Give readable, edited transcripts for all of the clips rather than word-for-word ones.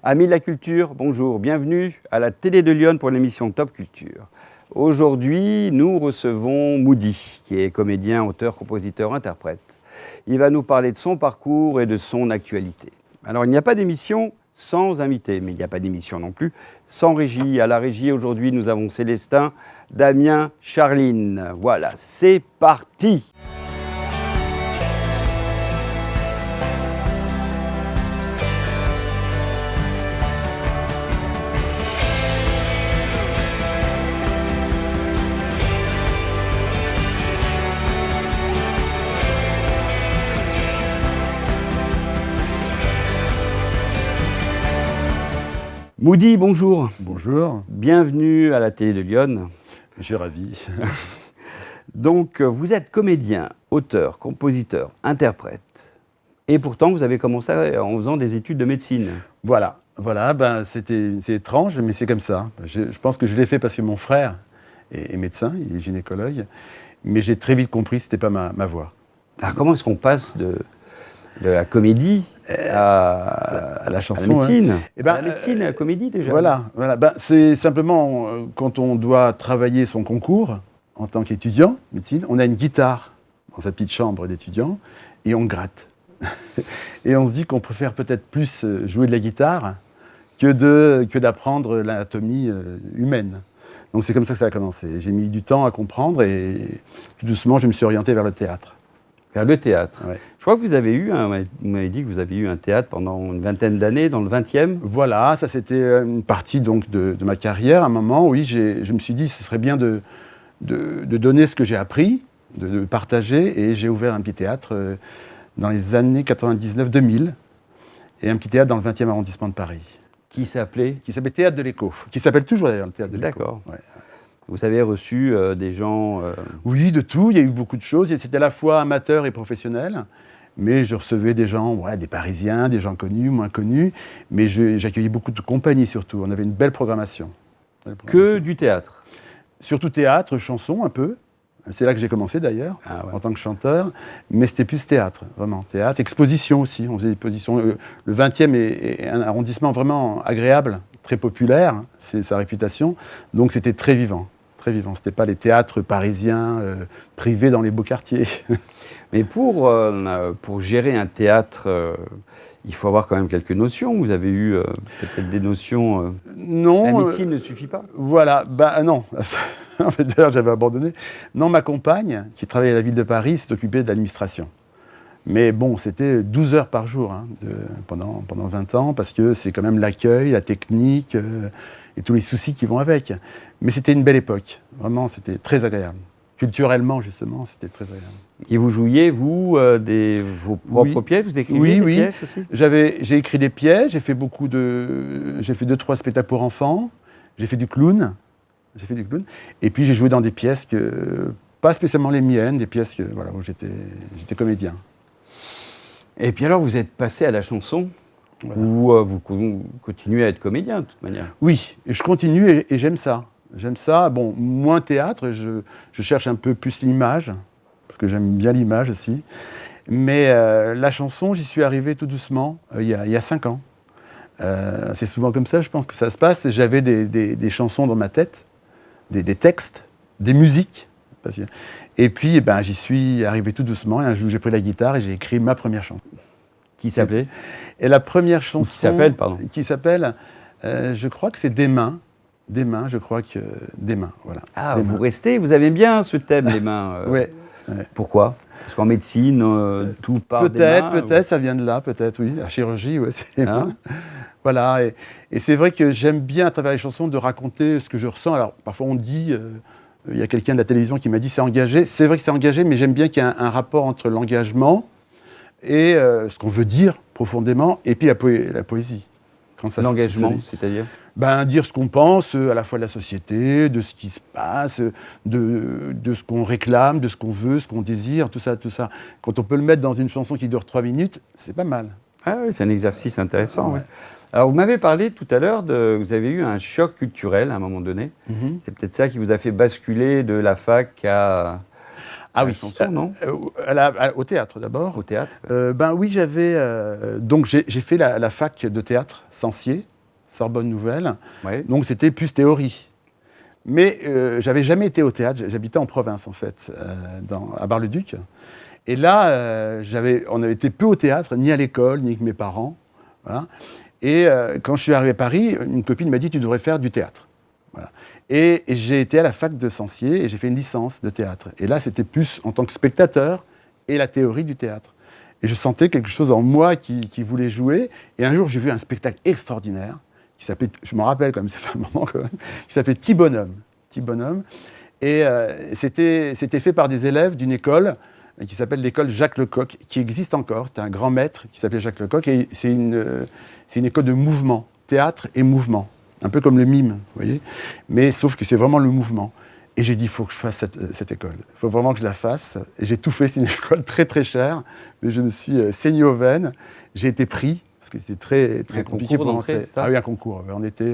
Amis de la culture, bonjour, bienvenue à la télé de Lyon pour l'émission Top Culture. Aujourd'hui, nous recevons Moody, qui est comédien, auteur, compositeur, interprète. Il va nous parler de son parcours et de son actualité. Alors, il n'y a pas d'émission sans invité, mais il n'y a pas d'émission non plus sans régie. À la régie, aujourd'hui, nous avons Célestin, Damien, Charline. Voilà, c'est parti! Moody, bonjour. Bonjour. Bienvenue à la télé de Lyon. Je suis ravi. Donc, vous êtes comédien, auteur, compositeur, interprète. Et pourtant, vous avez commencé en faisant des études de médecine. Voilà, c'est étrange, mais c'est comme ça. Je pense que je l'ai fait parce que mon frère est médecin, il est gynécologue, mais j'ai très vite compris que ce n'était pas ma voie. Alors, comment est-ce qu'on passe de la comédie à la chanson, à la médecine, à la médecine, à la comédie déjà. Voilà. C'est simplement quand on doit travailler son concours en tant qu'étudiant, médecine, on a une guitare dans sa petite chambre d'étudiant et on gratte. Et on se dit qu'on préfère peut-être plus jouer de la guitare que d'apprendre l'anatomie humaine. Donc c'est comme ça que ça a commencé. J'ai mis du temps à comprendre et tout doucement je me suis orienté vers le théâtre. Vers le théâtre. Ouais. Je crois que vous m'avez dit que vous avez eu un théâtre pendant une vingtaine d'années, dans le 20e. Voilà, ça c'était une partie donc de ma carrière. À un moment, oui, je me suis dit que ce serait bien de donner ce que j'ai appris, de partager, et j'ai ouvert un petit théâtre dans les années 99-2000, et un petit théâtre dans le 20e arrondissement de Paris. Qui s'appelait Théâtre de l'Écho, qui s'appelle toujours d'ailleurs le Théâtre de l'Écho. D'accord. Ouais. Vous avez reçu des gens... Oui, de tout, il y a eu beaucoup de choses, c'était à la fois amateur et professionnel, mais je recevais des gens, voilà, des Parisiens, des gens connus, moins connus, mais j'accueillais beaucoup de compagnies surtout, on avait une belle programmation. Que du théâtre? Surtout théâtre, chanson un peu, c'est là que j'ai commencé d'ailleurs, en tant que chanteur, mais c'était plus théâtre, vraiment, théâtre, exposition aussi, on faisait des expositions, le 20e est un arrondissement vraiment agréable, très populaire, c'est sa réputation, donc c'était très vivant. Très vivant. Ce n'était pas les théâtres parisiens privés dans les beaux quartiers. Mais pour gérer un théâtre, il faut avoir quand même quelques notions. Vous avez eu peut-être des notions... Non. La médecine ne suffit pas? Voilà, non. D'ailleurs, j'avais abandonné. Non, ma compagne, qui travaillait à la ville de Paris, s'est occupée de l'administration. Mais bon, c'était 12 heures par jour pendant 20 ans, parce que c'est quand même l'accueil, la technique... et tous les soucis qui vont avec. Mais c'était une belle époque, vraiment, c'était très agréable. Culturellement, justement, c'était très agréable. Et vous jouiez, vous, vos propres pièces? Vous écriviez des pièces aussi? J'ai écrit des pièces, j'ai fait 2-3 spectacles pour enfants, j'ai fait du clown, et puis j'ai joué dans des pièces pas spécialement les miennes, des pièces où j'étais comédien. Et puis alors, vous êtes passé à la chanson? Voilà. Ou vous continuez à être comédien, de toute manière? Oui, et je continue et j'aime ça. J'aime ça. Bon, moins théâtre, je cherche un peu plus l'image, parce que j'aime bien l'image aussi. Mais la chanson, j'y suis arrivé tout doucement, il y a 5 ans. C'est souvent comme ça, je pense que ça se passe. J'avais des chansons dans ma tête, des textes, des musiques. Et puis, j'y suis arrivé tout doucement. Et un jour, j'ai pris la guitare et j'ai écrit ma première chanson. Qui s'appelait? Et la première chanson... Qui s'appelle, je crois que c'est Des mains. Des mains, je crois que... Des mains, voilà. Ah, vous restez, vous aimez bien ce thème, les mains. Oui. Pourquoi? Parce qu'en médecine, tout part des mains. Peut-être, ça vient de là, peut-être, oui. La chirurgie, ouais, c'est les mains. Voilà, et c'est vrai que j'aime bien, à travers les chansons, de raconter ce que je ressens. Alors, parfois on dit... il y a quelqu'un de la télévision qui m'a dit c'est engagé. C'est vrai que c'est engagé, mais j'aime bien qu'il y ait un rapport entre l'engagement et ce qu'on veut dire profondément, et puis la poésie. L'engagement, c'est-à-dire dire ce qu'on pense, à la fois de la société, de ce qui se passe, de ce qu'on réclame, de ce qu'on veut, ce qu'on désire, tout ça. Quand on peut le mettre dans une chanson qui dure 3 minutes, c'est pas mal. Ah oui, c'est un exercice intéressant. Ouais. Alors, vous m'avez parlé tout à l'heure vous avez eu un choc culturel à un moment donné. C'est peut-être ça qui vous a fait basculer de la fac à Ah la oui, chanson, non? Au théâtre d'abord. Au théâtre? Ben oui, donc j'ai fait la fac de théâtre, Censier, Sorbonne Nouvelle. Oui. Donc c'était plus théorie. Mais j'avais jamais été au théâtre, j'habitais en province en fait, à Bar-le-Duc. Et là, on avait été peu au théâtre, ni à l'école, ni avec mes parents. Voilà. Et quand je suis arrivé à Paris, une copine m'a dit « tu devrais faire du théâtre ». Voilà. Et j'ai été à la fac de Censier et j'ai fait une licence de théâtre. Et là, c'était plus en tant que spectateur et la théorie du théâtre. Et je sentais quelque chose en moi qui voulait jouer. Et un jour, j'ai vu un spectacle extraordinaire qui s'appelait, je m'en rappelle quand même, ça fait un moment quand même, qui s'appelait Petit Bonhomme. Petit Bonhomme. Et c'était fait par des élèves d'une école qui s'appelle l'école Jacques Lecoq, qui existe encore. C'était un grand maître qui s'appelait Jacques Lecoq. Et c'est une école de mouvement, théâtre et mouvement. Un peu comme le mime, vous voyez. Mais sauf que c'est vraiment le mouvement. Et j'ai dit, il faut que je fasse cette école. Il faut vraiment que je la fasse. Et j'ai tout fait. C'est une école très très chère. Mais je me suis saigné aux veines. J'ai été pris, parce que c'était très, très compliqué pour entrer. Ah oui, un concours. On était,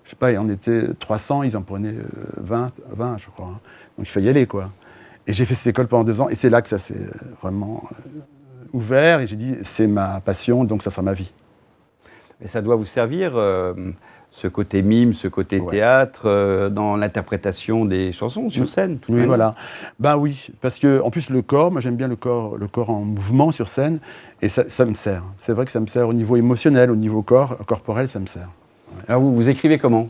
je sais pas, on était 300, ils en prenaient 20 je crois. Hein. Donc il fallait y aller, quoi. Et j'ai fait cette école pendant 2 ans. Et c'est là que ça s'est vraiment ouvert. Et j'ai dit, c'est ma passion, donc ça sera ma vie. Et ça doit vous servir, ce côté mime, ce côté théâtre, dans l'interprétation des chansons sur scène. Oui, voilà. Ben oui, parce que en plus le corps, moi j'aime bien le corps en mouvement sur scène, et ça me sert. C'est vrai que ça me sert au niveau émotionnel, au niveau corporel, ça me sert. Ouais. Alors vous écrivez comment?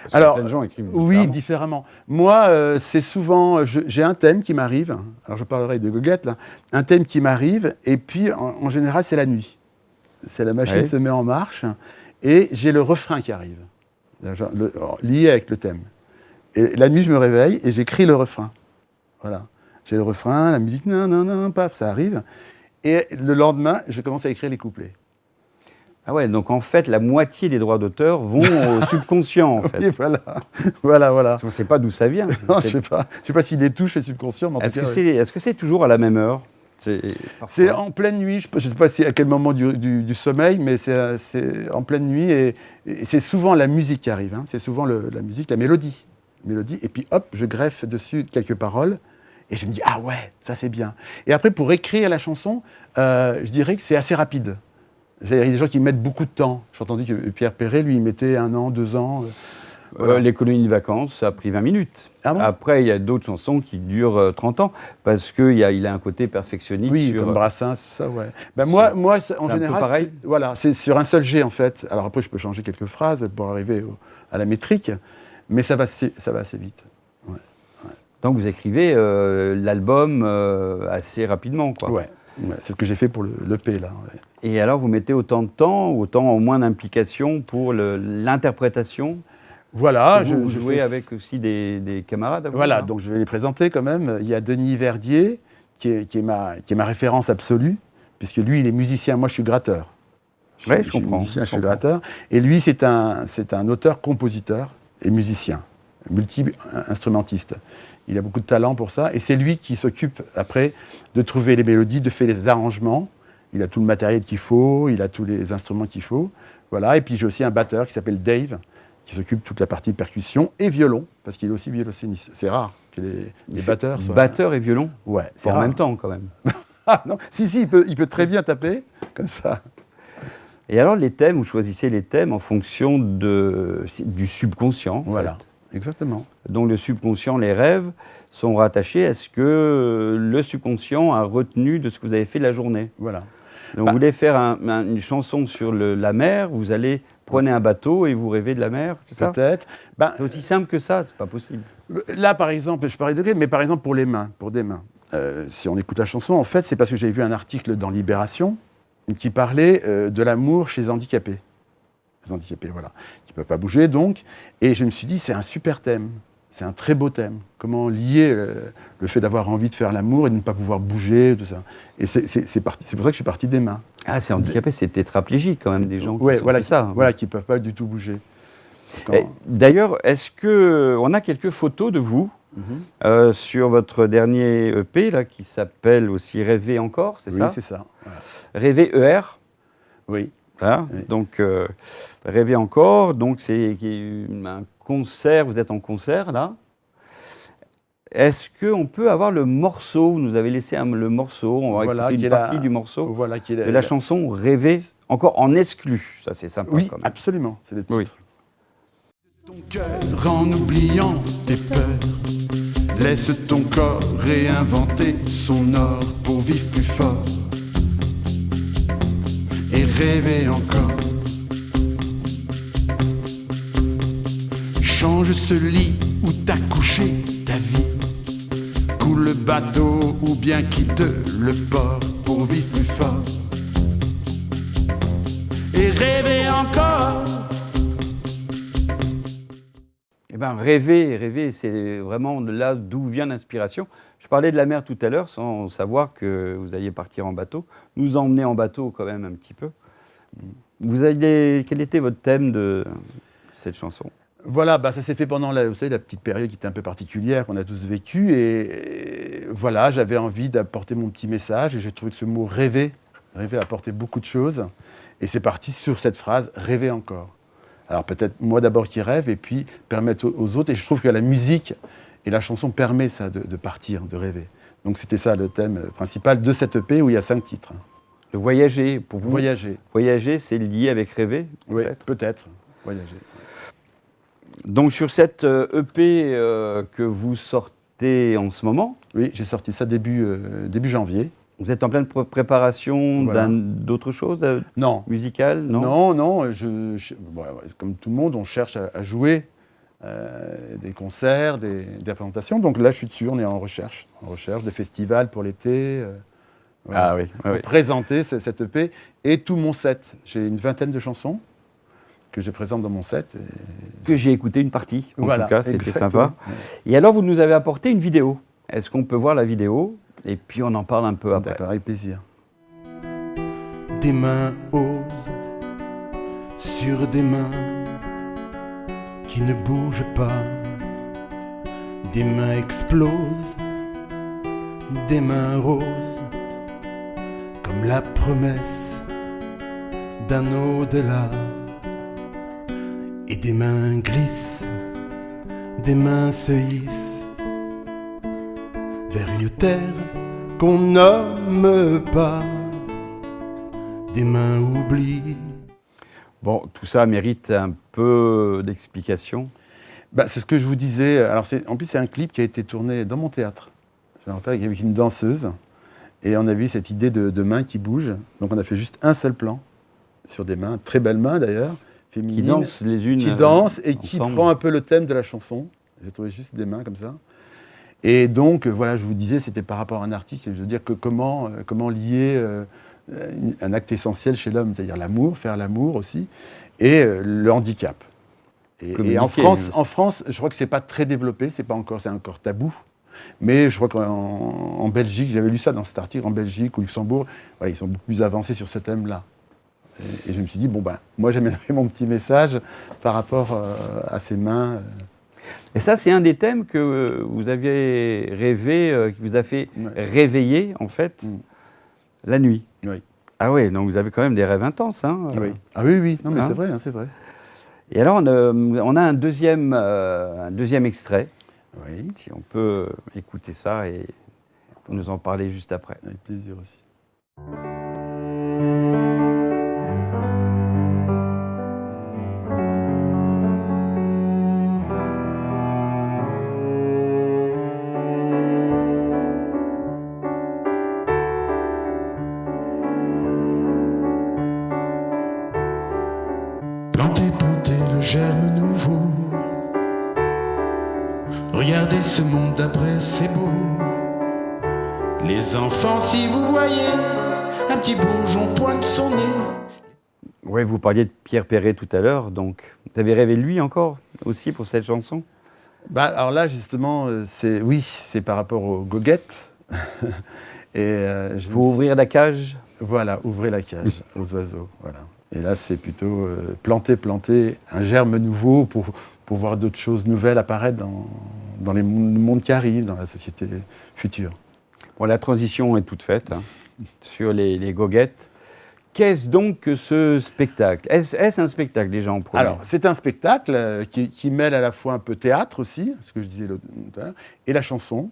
Parce alors, plein de gens écrivent oui, différemment. Moi, c'est souvent, j'ai un thème qui m'arrive, alors je parlerai de goguette, là, un thème qui m'arrive, et puis en général c'est la nuit. C'est la machine se met en marche, et j'ai le refrain qui arrive, lié avec le thème. Et la nuit, je me réveille et j'écris le refrain. Voilà. J'ai le refrain, la musique, nan, nan, nan, paf, ça arrive. Et le lendemain, je commence à écrire les couplets. Ah ouais, donc en fait, la moitié des droits d'auteur vont au subconscient, en fait. Oui, voilà. On ne sait pas d'où ça vient. Non, je sais pas s'il les touche, le subconscient, mais en tout cas... Est-ce que c'est toujours à la même heure? C'est en pleine nuit, je ne sais pas à quel moment du sommeil, mais c'est en pleine nuit, et c'est souvent la musique qui arrive, hein. C'est souvent la musique, la mélodie, et puis hop, je greffe dessus quelques paroles, et je me dis, ah ouais, ça c'est bien. Et après, pour écrire la chanson, je dirais que c'est assez rapide. Il y a des gens qui mettent beaucoup de temps. J'ai entendu que Pierre Perret, lui, il mettait 1 an, 2 ans... Voilà. Les colonies de vacances, ça a pris 20 minutes. Ah bon? Après, il y a d'autres chansons qui durent 30 ans, parce qu'il a un côté perfectionniste. Oui, comme Brassens, tout ça, ouais. Ben moi en général, pareil. C'est sur un seul jet, en fait. Alors après, je peux changer quelques phrases pour arriver à la métrique, mais ça va assez vite. Ouais. Donc vous écrivez l'album assez rapidement, quoi. Ouais, c'est ce que j'ai fait pour l'EP, là. Ouais. Et alors, vous mettez autant de temps, autant au moins d'implication pour l'interprétation? Voilà, je jouais avec aussi des camarades à vous. Voilà, donc je vais les présenter quand même. Il y a Denis Verdier, qui est ma référence absolue, puisque lui, il est musicien, moi je suis gratteur. Oui, je suis comprends. Musicien, je suis gratteur. Et lui, c'est un auteur, compositeur et musicien, multi-instrumentiste. Il a beaucoup de talent pour ça, et c'est lui qui s'occupe après de trouver les mélodies, de faire les arrangements. Il a tout le matériel qu'il faut, il a tous les instruments qu'il faut. Voilà, et puis j'ai aussi un batteur qui s'appelle Dave, qui s'occupe de toute la partie percussion et violon, parce qu'il est aussi violoncelliste. C'est rare que les batteurs soient... Batteur et violon? Ouais, c'est en rare. même temps, quand même. Ah non, si, il peut très bien taper, comme ça. Et alors, les thèmes, vous choisissez les thèmes en fonction du subconscient. Voilà, exactement. Donc le subconscient, les rêves, sont rattachés à ce que le subconscient a retenu de ce que vous avez fait la journée. Voilà. Donc vous voulez faire une chanson sur la mer, vous allez... Prenez un bateau et vous rêvez de la mer, c'est ça? Peut-être. C'est aussi simple que ça, c'est pas possible. Là, par exemple, je parlais de mais par exemple pour des mains. Si on écoute la chanson, en fait, c'est parce que j'avais vu un article dans Libération qui parlait de l'amour chez les handicapés. Les handicapés, voilà. Qui ne peuvent pas bouger, donc. Et je me suis dit, c'est un super thème. C'est un très beau thème. Comment lier le fait d'avoir envie de faire l'amour et de ne pas pouvoir bouger, tout ça. Et c'est pour ça que je suis parti des mains. Ah, c'est handicapé, c'est tétraplégique quand même, des gens qui voilà, ça. Voilà, qui ne peuvent pas du tout bouger. D'ailleurs, est-ce qu'on a quelques photos de vous sur votre dernier EP, là, qui s'appelle aussi Rêver encore, c'est ça? Oui, c'est ça. Voilà. Rêver ER? Oui. Voilà. Oui. Donc, Rêver encore, donc c'est un concert, vous êtes en concert, là. Est-ce qu'on peut avoir le morceau? Vous nous avez laissé le morceau, on va Voilà, écouter une partie du morceau Voilà, qui est de la chanson Rêver, encore en exclu. Ça, c'est sympa Oui, quand même. absolument, c'est le titre. Oui. Ton cœur en oubliant tes peurs, laisse ton corps réinventer son or pour vivre plus fort et rêver encore. Change ce lit où t'as couché ta vie, coule le bateau ou bien quitte le port pour vivre plus fort et rêver encore. Eh bien, rêver, c'est vraiment de là d'où vient l'inspiration. Je parlais de la mer tout à l'heure sans savoir que vous alliez partir en bateau. Nous emmener en bateau quand même un petit peu. Quel était votre thème de cette chanson? Voilà, ça s'est fait pendant vous savez, la petite période qui était un peu particulière qu'on a tous vécue. Et voilà, j'avais envie d'apporter mon petit message et j'ai trouvé que ce mot rêver apportait beaucoup de choses. Et c'est parti sur cette phrase, rêver encore. Alors peut-être moi d'abord qui rêve et puis permettre aux autres. Et je trouve que la musique et la chanson permet ça, de partir, de rêver. Donc c'était ça le thème principal de cette EP où il y a 5 titres. Le voyager, pour vous? Voyager. Voyager, c'est lié avec rêver? Oui, peut-être. Voyager. Donc sur cette EP que vous sortez en ce moment, Oui, j'ai sorti ça début janvier. vous êtes en pleine préparation Voilà. d'autres choses Non. musicales? Non, comme tout le monde, on cherche à jouer des concerts, des présentations. Donc là, je suis dessus, on est en recherche de festivals pour l'été. Ah oui, oui, pour oui. présenter cette EP et tout mon set. J'ai une vingtaine de chansons que je présente dans mon set. Que j'ai écouté une partie, en Voilà, tout cas, c'était exactement. sympa. Et alors, vous nous avez apporté une vidéo. Est-ce qu'on peut voir la vidéo? Et puis on en parle un peu après. D'accord, avec plaisir. Des mains osent sur des mains qui ne bougent pas. Des mains explosent, des mains roses, comme la promesse d'un au-delà. Et des mains glissent, des mains se hissent vers une terre qu'on nomme pas. Des mains oublient. Bon, tout ça mérite un peu d'explication. C'est ce que je vous disais. Alors en plus, c'est un clip qui a été tourné dans mon théâtre. Je me rappelle avec une danseuse. Et on a vu cette idée de mains qui bougent. Donc on a fait juste un seul plan sur des mains, très belles mains d'ailleurs, féminines. Qui dansent les unes Qui dansent et qui ensemble. prend un peu le thème de la chanson. J'ai trouvé juste des mains comme ça. Et donc, voilà, je vous disais, c'était par rapport à un artiste. Je veux dire que comment lier un acte essentiel chez l'homme, c'est-à-dire l'amour, faire l'amour aussi, et le handicap. Et en France, je crois que c'est pas très développé, c'est encore tabou. Mais je crois qu'en Belgique, j'avais lu ça dans cet article, en Belgique ou Luxembourg, voilà, ils sont beaucoup plus avancés sur ce thème-là. Et je me suis dit, moi j'amènerai mon petit message par rapport à ces mains. Et ça, c'est un des thèmes que vous aviez rêvé, qui vous a fait réveiller, en fait, la nuit. Oui. Ah oui, donc vous avez quand même des rêves intenses. Hein, Oui. Ah oui, non mais Hein? c'est vrai. Et alors, on a un deuxième extrait. Oui, Si on peut écouter ça et nous en parler juste après. avec plaisir aussi. Plantez le germe nouveau. Regardez ce monde d'après, c'est beau. Les enfants, si vous voyez un petit bourgeon pointe son nez. Oui, vous parliez de Pierre Perret tout à l'heure, donc vous avez rêvé de lui encore aussi pour cette chanson? Alors là, justement, c'est par rapport aux goguettes. Faut ouvrir la cage. Voilà, ouvrez la cage aux oiseaux. Voilà. Et là, c'est plutôt planter un germe nouveau pour voir d'autres choses nouvelles apparaître dans les mondes qui arrivent, dans la société future. Bon, la transition est toute faite hein, sur les goguettes. Qu'est-ce donc que ce spectacle? Est-ce un spectacle déjà en premier? Alors, c'est un spectacle qui mêle à la fois un peu théâtre aussi, ce que je disais l'autre, et la chanson,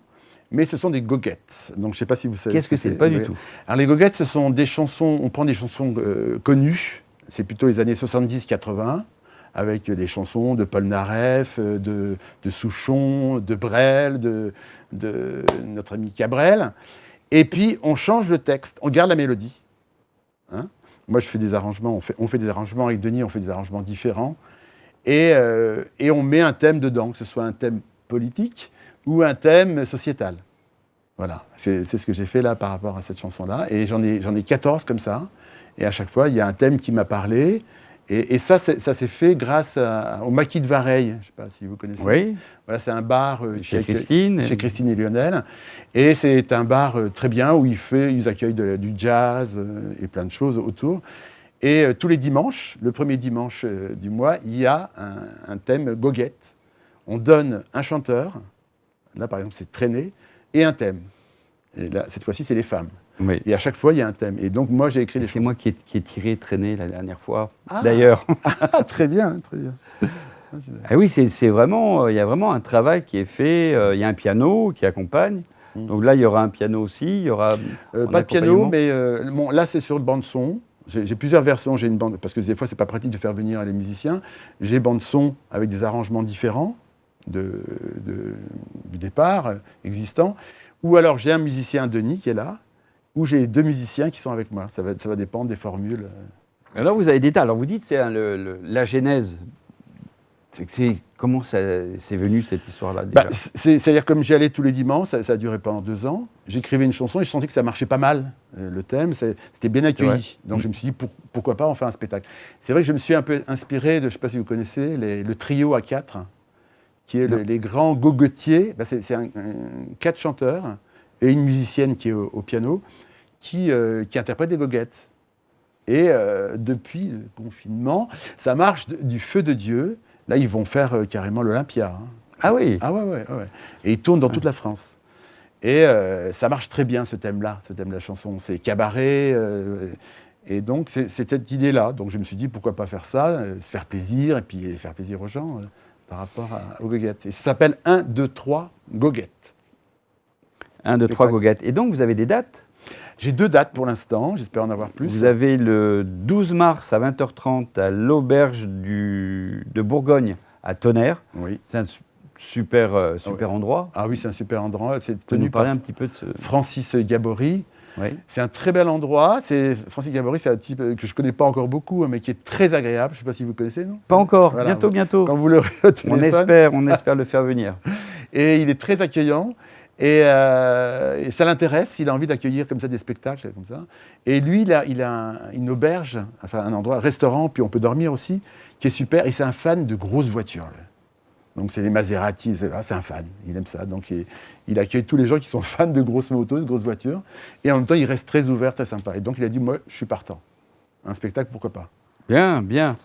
mais ce sont des goguettes. Donc, je ne sais pas si vous savez. Qu'est-ce que c'est? Pas du tout. Alors, les goguettes, ce sont des chansons, on prend des chansons connues, c'est plutôt les années 70-80, avec des chansons de Paul Naref, de Souchon, de Brel, de notre ami Cabrel. Et puis, on change le texte, on garde la mélodie. Hein? Moi, je fais des arrangements, on fait des arrangements avec Denis, on fait des arrangements différents. Et on met un thème dedans, que ce soit un thème politique ou un thème sociétal. Voilà, c'est ce que j'ai fait là par rapport à cette chanson-là. Et j'en ai 14 comme ça. Et à chaque fois, il y a un thème qui m'a parlé. Et ça s'est fait grâce au Maquis de Vareille. Je ne sais pas si vous connaissez. Oui. Voilà, c'est un bar chez Christine et Lionel. Et c'est un bar très bien où ils accueillent du jazz et plein de choses autour. Et tous les dimanches, le premier dimanche du mois, il y a un thème goguette. On donne un chanteur, là par exemple c'est Traîné, et un thème. Et là, cette fois-ci, c'est les femmes. Oui. Et à chaque fois, il y a un thème. Et donc, moi, j'ai écrit des chansons. C'est moi qui ai tiré Traîné la dernière fois, d'ailleurs. Très bien, très bien. Ah oui, c'est vraiment, il y a vraiment un travail qui est fait. Il y a un piano qui accompagne. Donc là, il y aura un piano aussi. Il y aura pas de piano, mais bon, là, c'est sur le bande son. J'ai plusieurs versions. J'ai une bande parce que des fois, c'est pas pratique de faire venir les musiciens. J'ai bande son avec des arrangements différents du départ existant. Ou alors, j'ai un musicien, Denis, qui est là. Ou j'ai 2 musiciens qui sont avec moi. Ça va dépendre des formules. Alors, vous avez des tas. Alors, vous dites, c'est la genèse. Comment c'est venu, cette histoire-là, déjà? C'est-à-dire, comme j'y allais tous les dimanches, ça a duré pendant 2 ans. J'écrivais une chanson et je sentais que ça marchait pas mal. Le thème, c'était bien accueilli. Donc, je me suis dit, pourquoi pas en faire un spectacle. C'est vrai que je me suis un peu inspiré de, je ne sais pas si vous connaissez, le trio à 4, qui est les grands gogotiers. C'est 4 chanteurs et une musicienne qui est au piano, qui interprète des goguettes. Et depuis le confinement, ça marche du feu de Dieu. Là, ils vont faire carrément l'Olympia. Hein. Ah oui. Ah ouais. Et ils tournent dans toute la France. Et ça marche très bien, ce thème-là, ce thème de la chanson. C'est cabaret. Et donc, c'est cette idée-là. Donc, je me suis dit, pourquoi pas faire ça, se faire plaisir, et puis faire plaisir aux gens par rapport aux goguettes. Et ça s'appelle 1, 2, 3 goguettes. 1, 2, 3 goguettes. Et donc, vous avez des dates? J'ai 2 dates pour l'instant, j'espère en avoir plus. Vous avez le 12 mars à 20h30 à l'auberge de Bourgogne à Tonnerre. Oui. C'est un super endroit. Ah oui, c'est un super endroit. C'est tenu par un petit peu de ce... Francis Gabory. Oui. C'est un très bel endroit. Francis Gabory, c'est un type que je ne connais pas encore beaucoup, mais qui est très agréable. Je ne sais pas si vous connaissez, non? Pas encore, voilà, bientôt. Quand vous l'aurez au téléphone. On espère le faire venir. Et il est très accueillant. Et ça l'intéresse, il a envie d'accueillir comme ça des spectacles comme ça. Et lui, il a une auberge, enfin un endroit, un restaurant, puis on peut dormir aussi, qui est super. Et c'est un fan de grosses voitures. Là. Donc c'est les Maserati, c'est un fan, il aime ça. Donc il accueille tous les gens qui sont fans de grosses motos, de grosses voitures. Et en même temps, il reste très ouvert, très sympa. Et donc il a dit, moi, je suis partant. Un spectacle, pourquoi pas. Bien, bien.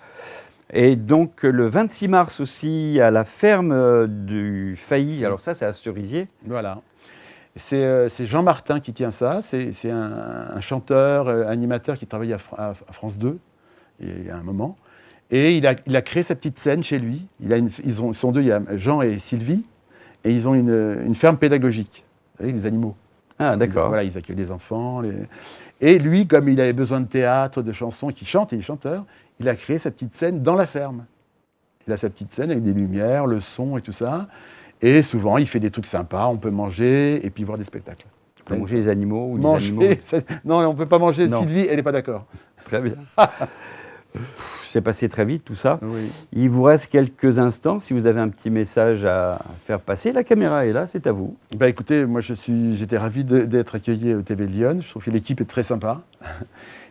Et donc le 26 mars aussi, à la ferme du Failly, alors ça c'est à Cerisier. Voilà. C'est Jean Martin qui tient ça, c'est un chanteur, animateur qui travaille à France 2, il y a un moment. Et il a créé sa petite scène chez lui. Ils sont 2, il y a Jean et Sylvie, et ils ont une ferme pédagogique, avec des animaux. Ah d'accord. Voilà, ils accueillent les enfants. Et lui, comme il avait besoin de théâtre, de chansons, qu'il chante, il est chanteur, il a créé sa petite scène dans la ferme. Il a sa petite scène avec des lumières, le son et tout ça. Et souvent, il fait des trucs sympas. On peut manger et puis voir des spectacles. On peut manger les animaux ou manger, les animaux. Non, on ne peut pas manger. Non. Sylvie, elle n'est pas d'accord. Très bien. C'est passé très vite tout ça. Oui. Il vous reste quelques instants. Si vous avez un petit message à faire passer, la caméra est là, c'est à vous. Bah, écoutez, moi j'étais ravi d'être accueilli au TV Lyon. Je trouve que l'équipe est très sympa.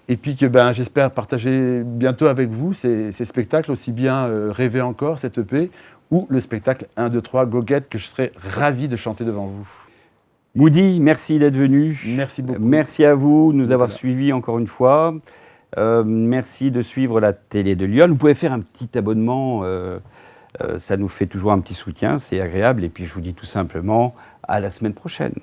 Et puis que j'espère partager bientôt avec vous ces spectacles, aussi bien Rêver encore, cette EP, ou le spectacle 1, 2, 3 Goguette, que je serais ravi de chanter devant vous. Moody, merci d'être venu. Merci beaucoup. Merci à vous de nous avoir suivis encore une fois. Merci de suivre la télé de Lyon. Vous pouvez faire un petit abonnement, ça nous fait toujours un petit soutien, c'est agréable. Et puis je vous dis tout simplement à la semaine prochaine.